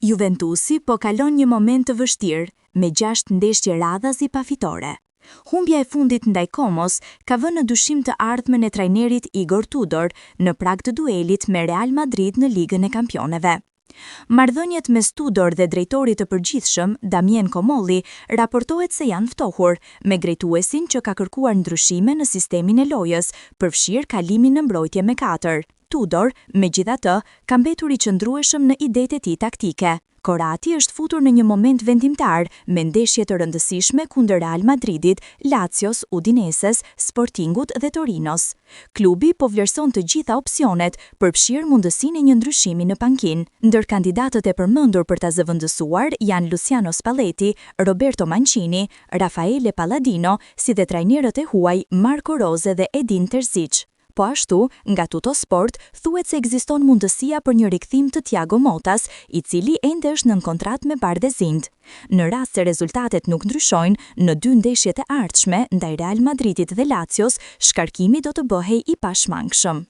Juventusi po kalon një moment të vështirë, me 6 ndeshje radhazi pa fitore. Humbja e fundit ndaj Komos ka vënë në dyshim të ardhmen e trajnerit Igor Tudor në prag të duelit me Real Madrid në Ligën e Kampioneve. Marrëdhëniet mes Tudor dhe drejtorit të përgjithshëm, Damien Comolli, raportohet se janë ftohur, me drejtuesin që ka kërkuar ndryshime në sistemin e lojës, përfshirë kalimin në mbrojtje me 4. Tudor, megjithatë, ka mbetur I qëndrueshëm në idetë e tij taktike. Korati është futur në një moment vendimtar, me ndeshje të rëndësishme kundër Real Madridit, Lazios, Udineses, Sportingut dhe Torinos. Klubi po vlerëson të gjitha opsionet, përfshirë mundësinë e një ndryshimi në pankinë. Ndër kandidatët e përmendur për ta zëvendësuar janë Luciano Spalletti, Roberto Mancini, Raffaele Palladino, si dhe trajnerët e huaj Marco Rose dhe Edin Terzic. Po ashtu, nga Tuttosport, thuhet se ekziston mundësia për një rikthim të Thiago Motas, I cili ende është nën kontratë me Bardezint. Në rast se rezultatet nuk ndryshojnë, në 2 ndeshjet e ardhshme ndaj Real Madridit dhe Lazios, shkarkimi do të bëhej I pashmangshëm.